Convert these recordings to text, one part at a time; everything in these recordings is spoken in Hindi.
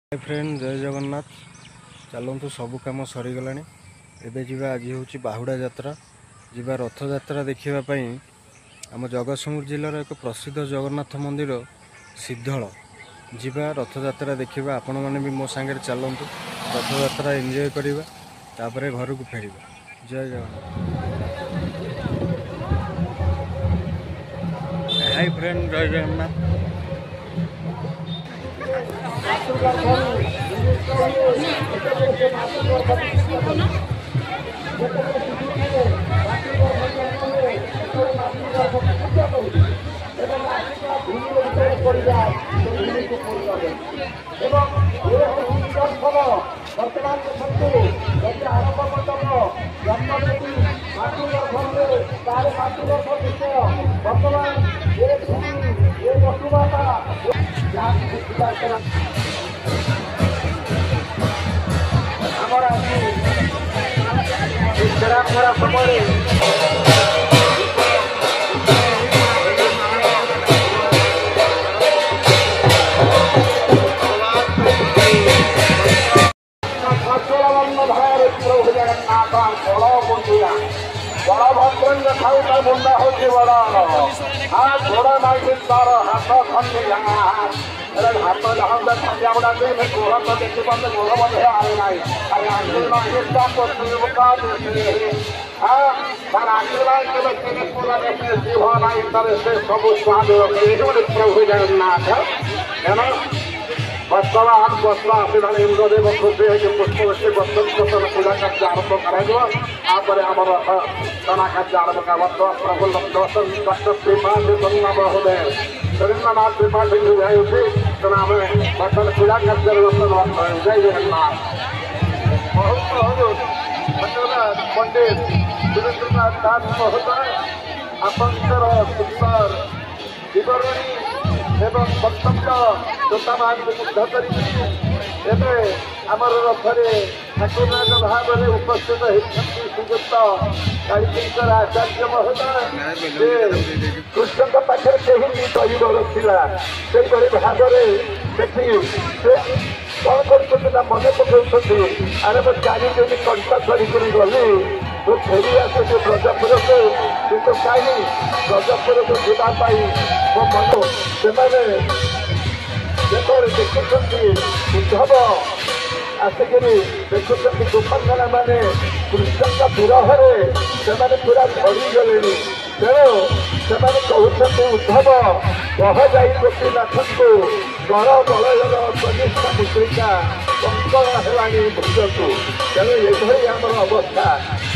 हाय फ्रेंड, जय जगन्नाथ। चलतु सबु कम सरीगला। एबे जीवा आज हूँ बाहुड़ा यात्रा जीवा रथ यात्रा देखापी आम जगतसिंहपुर जिलार एक प्रसिद्ध जगन्नाथ मंदिर सिद्धल जीवा रथ यात्रा देखा। आपण मैंने भी मो सांगे चलतु रथ यात्रा एंजॉय करवा तापर घर को फेर। जय जगन्नाथ। हाय फ्रेंड, जय जगन्नाथ। बलभद्र खाऊता मुंडा होती बड़ा हाथ घोड़ा नहीं तार हाथ खंडी हाथ जहाँ खंडिया बड़ा में घोड़ा तो देखते पाते घोड़ा बंधे आए नहीं अरे आशीर्वाद इसका का हाँ पर आशीर्वाद के बच्चे ने पूरा देखते जीवा नहीं तरह से सब स्वाद प्रभु जगन्नाथ है ना। वर्तमान बसला आशीर्वाद इंद्रदेव खुशी है पुष्प से बसन पूजा कार्य आरंभ करापर आम रथ टना कार्य आरंभ का वर्तमान प्रभु दर्शन डॉक्टर त्रिपाठी गंगा महोदय सुरेन्द्रनाथ त्रिपाठी जाऊँगी तेना आम वर्तमान पूजा कार्य जय जगन्नाथ। बहुत धन्यवाद पंडित सुरेन्द्रनाथ दास महोदय आपंकर सुंदर विवरणी एवं वक्तव्य श्रोतामान को मुग्ध करे आमर रथरे ठाकुरनाथ भाव में उपस्थित होती श्रीजुक्त कालीचंद्र आचार्य महोदय कृष्ण पाखे कहीं कही रखा से भाव में देखी से कौन कर मन पकाउं अरे मैं 4 दिन कंटा धरिक गली तो फेरी आसे ब्रजपुर को कितु कहीं ब्रजपुर को जावाई मो मन से देखुं उद्धव आसिक देखुं दुपंगना मैंने कृष्ण विरह से पूरा झड़ी गले तेणु से कहते उद्धव कह जाई गोपीनाथ को कर बलयर प्रतिष्ठा मुद्रिका कंकण है भुज को तेणु ये आम अवस्था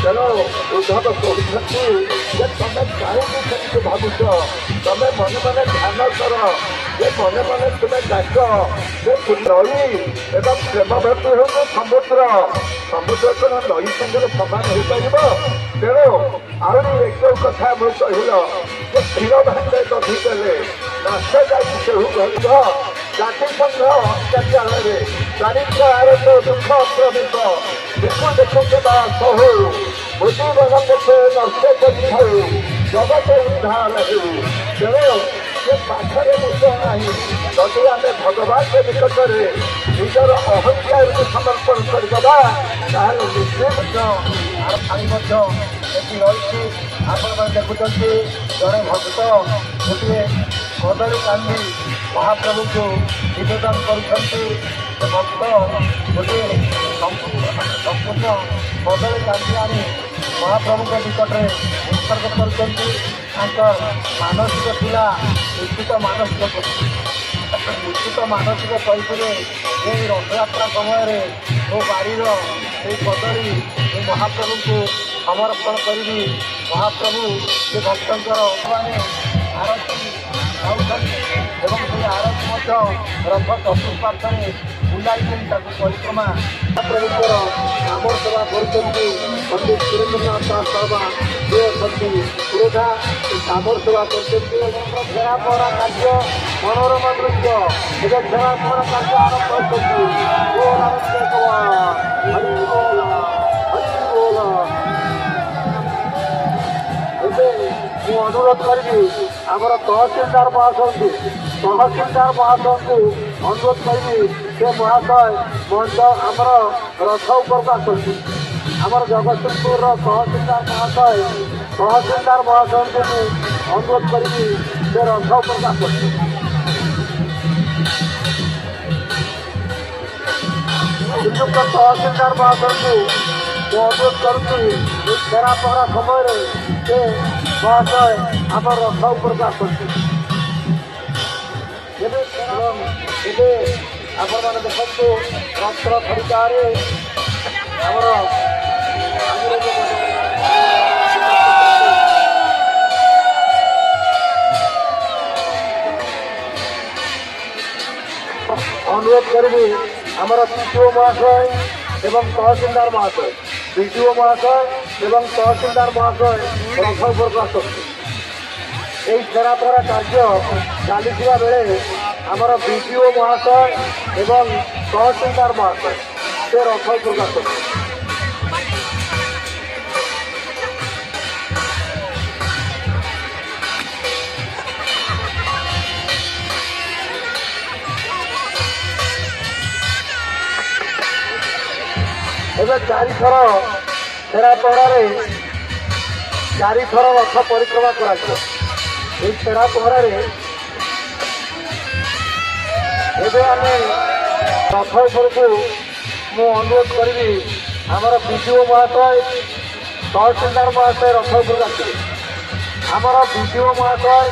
तेणु उद्धव कहते तुम कहीं भावुच तुम मन मन ध्यान कर मन मन तुम्हें डाक नई एवं प्रेम भक्ति हूँ समुद्र समुद्र तो नई संगे समान हो पार तेणु आहरी एक कथा मुझे कहल क्षीर भांडे दधि देले नाश जाऊ घर जाति संघ कार्यालय चारित्र आरोप दुख प्रमित देखु देखु के सहु बुद्धि बल देखे नष्ट कर जगत उद्धार तेणु से पाखरे मुझे नहीं जदि आम भगवान के निकट में निजर अहंकार को समर्पण करदे निश्चय रही आपण देखुं जड़े भक्त गोटे कदली कांदी महाप्रभु को निवेदन कर भक्त गोटे संपूर्ण कदली कांदी आनी महाप्रभु निकट में उत्सर्ग कर मानसिक पिला निश्चित मानसिक पैसे रथयात्रा समय मो बाड़ीर कदली महाप्रभु को समर्पण करी महाप्रभु से भक्तर आरती एवं से आरती रथ चतुष्पार्श्वे बुलाई परिक्रमा प्रभुकर नाम सेवा कर पंडित सुरेन्द्रनाथ दास बाबा जे पुरोधा नाम सेवा करा पहरा कार्य मनोरम दृश्य एवं सेवा पहरा कार्य आरंभ कर अनुरोध करी आमर तहसीलदार महाशय को अनुरोध करी से महाशय मंच आमर रथ उपरको आसुच्छी आमर जगतसिंहपुर तहसीलदार महाशय को अनुरोध करी से रथ उपरको आसुच्छी संयुक्त तहसीलदार महाशय को अनुरोध करुच्ची छेरा पहरा समय से महाशय आम रथ उपरको आसुच्छी ଏବେ ଆପଣମାନେ ଦେଖନ୍ତୁ ରଥର ଖଡ଼ିକାରେ ଆମର अनुरोध करी आमर विडीओ महाशय एवं तहसीलदार महाशय विडीओ महाशय एवं तहसीलदार महाशय रथ उपरको आसुच्छी यही छेरापहरा कार्य चली बेले आमर विडीओ महाशय एवं तहसीलदार महाशय से रथ उपरको आसुच्छी एवं चारि थर छेरापहरा चारि थर रथ परिक्रमा कर छेरापहरा एवं आम रथ उपरको मु अनुरोध करी आमर विडीओ महाशय तहसीलदार महाशय रथ उपरको आसवे आमर विडीओ महाशय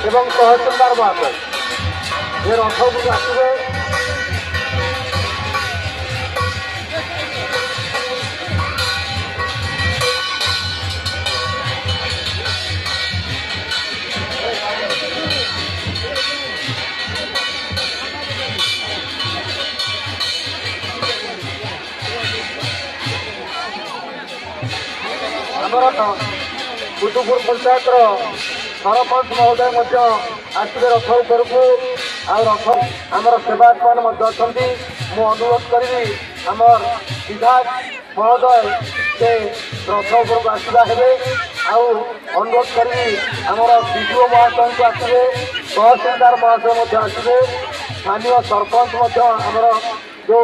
एवं तहसीलदार महाशय ये रथ उपरको आसवे आमर बुद्धपुर पंचायत सरपंच महोदय आसवे रथ उपरको रथ आमर सेवक मान अच्छा मु अनुरोध करी आमर विधायक महोदय से रथ उपरको आसवा हेबे अनुरोध करी आमर विडीओ महाशय को आसवे तहसीलदार महाशय आसवे स्थानीय सरपंच आमर जो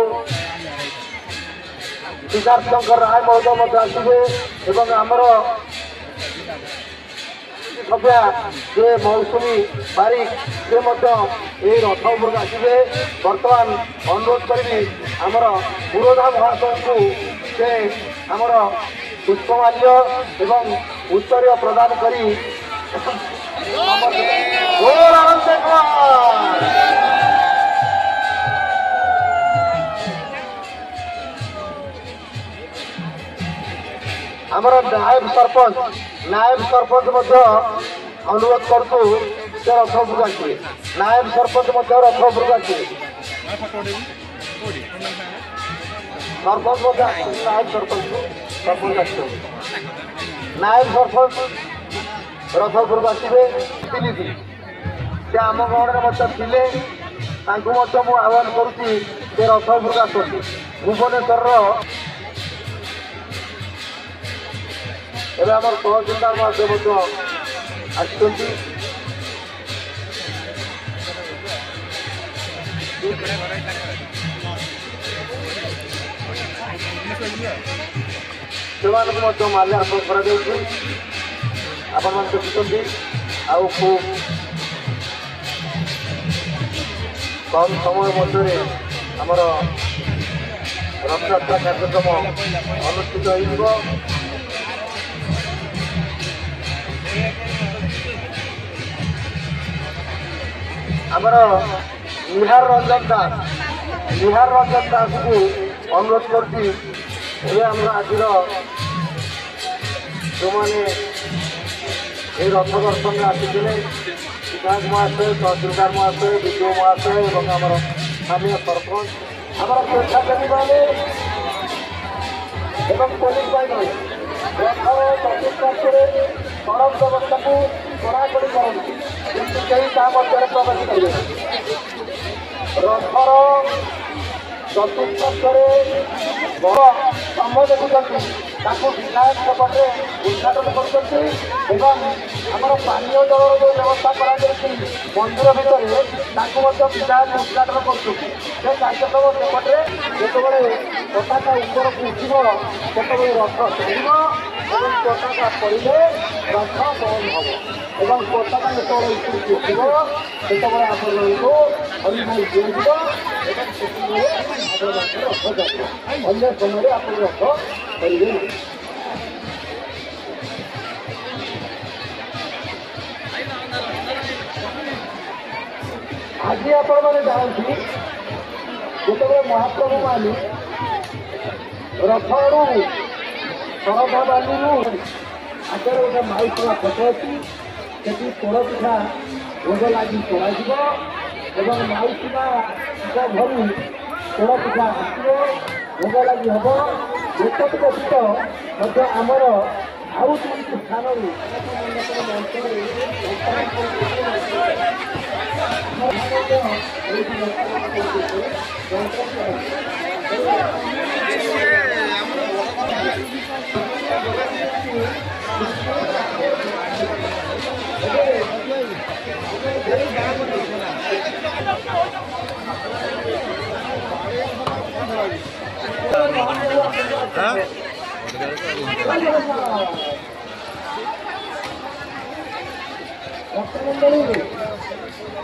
सिद्धार्थ शंकर राय महोदय आसवे एवं आमर सभ्या जे मौसुमी बारिक से रथ उपरको आसवे बर्तमान अनुरोध करी आमर पुरोधा महाशय को से आमर पुष्पमाल्य एवं उत्तरीय प्रदान करी आमर नायब सरपंच अनुरोध करूँ से रथ उपरको आसवे नायब सरपंच रथ उपरको आसवे सरपंच नायब सरपंच नायब सरपंच रथ उपरको आसवे से आम गहणे थे मुझे आह्वान करुच्ची से रथ उपरको आसुच्ची भुवनेश्वर एवं आम तहसीलदार महाशय आसुच्ची से माल्यार्पण कर देखुं खूब कम समय मध्य आमर रथयात्रा कार्यक्रम अनुष्ठित हो आमर निहार रंजन दास को अनुरोध करती आज जो मैंने रथ दर्शन में आसी विधायक महाशय तहसीलदार महाशय विडीओ महाशय और आम स्थानीय सरपंच आम स्वेच्छासेवी मैंने पुलिस बाहिनी रथर चतुर्पार्श्वे सड़क व्यवस्था को कड़ाकड़ी करती कहीं प्रवेश करेंगे रथर चतुर्पार्श्वे बड़ स्तंभ देखुं ତାକୁ ବିଧାୟକ ସେପଟେ ଉଦ୍ଘାଟନ କରୁଛନ୍ତି ଏବଂ ଆମର ପାନୀୟ ଜଳର ଯେଉଁ ବ୍ୟବସ୍ଥା କରାଯାଇଛି ମନ୍ଦିର ଭିତରେ ତାକୁ ମଧ୍ୟ ବିଧାୟକ ଉଦ୍ଘାଟନ କରୁଛନ୍ତି। ସେ କାର୍ଯ୍ୟକ୍ରମ ସେପଟରେ ଯେତେବେଳେ ପତାକା ଉପରକୁ ଉଠିବ ସେତେବେଳେ ରଥ ଚାଲିବ ଏବଂ ପତାକା ପଡ଼ିଲେ ରଥ ବନ୍ଦ ହେବ ଏବଂ ପତାକା ଯେତେବେଳେ ଉପରକୁ ଉଠିବ ସେତେବେଳେ ଆପଣମାନଙ୍କୁ ହରିମାଇ ଦିଆଯିବ ଏବଂ ସେତେବେଳେ ଆପଣଙ୍କର ରଥ ଯାତ୍ରା ଅନ୍ୟ ସମୟରେ ଆପଣ ରଥ କରିବେ ନାହିଁ। ଆଜି ଆପଣମାନେ ଜାଣନ୍ତି ଯେତେବେଳେ ମହାପ୍ରଭୁମାନେ ରଥରୁ ଶରଧା ବାଲିରୁ ଆଗରେ ଗୋଟେ ମାଉସୀମା ଫଟୋ ଅଛି ସେଠି ପୋଡ଼ପିଠା ଭୋଗ ଲାଗି କରାଯିବ ଏବଂ ମାଉସୀମାଙ୍କ ଘରୁ ପୋଡ଼ପିଠା ଆସିବ ଭୋଗ ଲାଗି ହେବ। ଏତକ ବ୍ୟତୀତ ମଧ୍ୟ ଆମର ଆଉ ଦୁଇଟି ସ୍ଥାନରୁ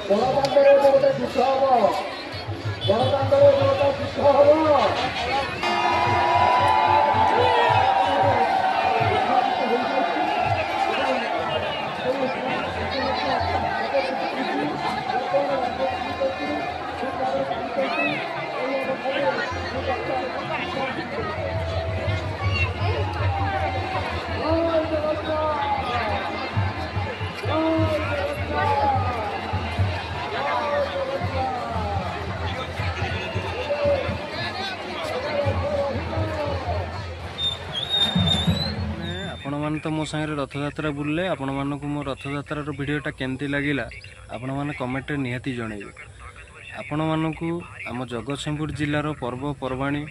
ଗଣତନ୍ତ୍ରରେ ଗୋଟେ ଯୁଦ୍ଧ ହବ ଗଣତନ୍ତ୍ରରେ ଗୋଟେ ଯୁଦ୍ଧ ହବ। ଆପଣମାନେ ତ ମୋ ସାଙ୍ଗରେ ରଥଯାତ୍ରା ବୁଲିଲେ, ଆପଣମାନଙ୍କୁ ମୋ ରଥଯାତ୍ରାର ଭିଡ଼ିଓଟା କେମିତି ଲାଗିଲା ଆପଣମାନେ କମେଣ୍ଟରେ ନିହାତି ଜଣାଇବେ। ଆପଣମାନଙ୍କୁ ଆମ ଜଗତସିଂହପୁର ଜିଲ୍ଲାର ପର୍ବପର୍ବାଣୀ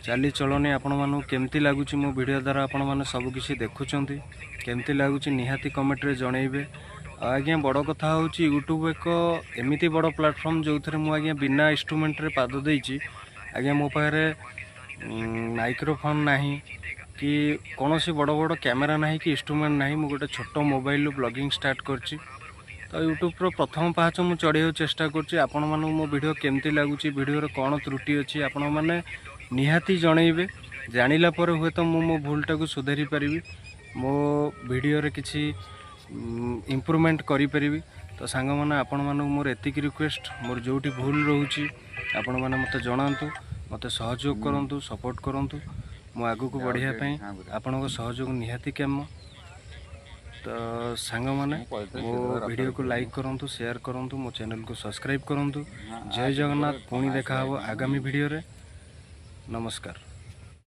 ଚାଲିଚଳଣି ଆପଣମାନଙ୍କୁ କେମିତି ଲାଗୁଛି ମୋ ଭିଡ଼ିଓ ଦ୍ୱାରା ଆପଣମାନେ ସବୁକିଛି ଦେଖୁଛନ୍ତି କେମିତି ଲାଗୁଛି ନିହାତି କମେଣ୍ଟରେ ଜଣାଇବେ। ଆଉ ଆଜ୍ଞା ବଡ଼ କଥା ହେଉଛି ୟୁଟ୍ୟୁବ୍ ଏକ ଏମିତି ବଡ଼ ପ୍ଲାଟଫର୍ମ ଯେଉଁଥିରେ ମୁଁ ଆଜ୍ଞା ବିନା ଇନଷ୍ଟ୍ରୁମେଣ୍ଟରେ ପାଦ ଦେଇଛି। ଆଜ୍ଞା ମୋ ପାଖରେ ମାଇକ୍ରୋଫୋନ୍ ନାହିଁ କି କୌଣସି ବଡ଼ ବଡ଼ କ୍ୟାମେରା ନାହିଁ କି ଇନଷ୍ଟ୍ରୁମେଣ୍ଟ ନାହିଁ। ମୁଁ ଗୋଟେ ଛୋଟ ମୋବାଇଲରୁ ବ୍ଲଗିଂ ଷ୍ଟାର୍ଟ କରିଛି। ତ ୟୁଟ୍ୟୁବ୍ର ପ୍ରଥମ ପାହାଚ ମୁଁ ଚଢ଼ିବାକୁ ଚେଷ୍ଟା କରୁଛି। ଆପଣମାନଙ୍କୁ ମୋ ଭିଡ଼ିଓ କେମିତି ଲାଗୁଛି, ଭିଡ଼ିଓରେ କ'ଣ ତ୍ରୁଟି ଅଛି ଆପଣମାନେ ନିହାତି ଜଣାଇବେ। ଜାଣିଲା ପରେ ହୁଏତ ମୁଁ ମୋ ଭୁଲଟାକୁ ସୁଧାରି ପାରିବି, ମୋ ଭିଡ଼ିଓରେ କିଛି ଇମ୍ପ୍ରୁଭମେଣ୍ଟ କରିପାରିବି। ତ ସାଙ୍ଗମାନେ ଆପଣମାନଙ୍କୁ ମୋର ଏତିକି ରିକ୍ୱେଷ୍ଟ, ମୋର ଯେଉଁଠି ଭୁଲ ରହୁଛି ଆପଣମାନେ ମୋତେ ଜଣାନ୍ତୁ, ମୋତେ ସହଯୋଗ କରନ୍ତୁ, ସପୋର୍ଟ କରନ୍ତୁ। ମୁଁ ଆଗକୁ ବଢ଼ିବା ପାଇଁ ଆପଣଙ୍କ ସହଯୋଗ ନିହାତି କାମ। ତ ସାଙ୍ଗମାନେ ମୋ ଭିଡ଼ିଓକୁ ଲାଇକ୍ କରନ୍ତୁ, ସେୟାର କରନ୍ତୁ, ମୋ ଚ୍ୟାନେଲକୁ ସବସ୍କ୍ରାଇବ୍ କରନ୍ତୁ। ଜୟ ଜଗନ୍ନାଥ। ପୁଣି ଦେଖା ହେବ ଆଗାମୀ ଭିଡ଼ିଓରେ। ନମସ୍କାର।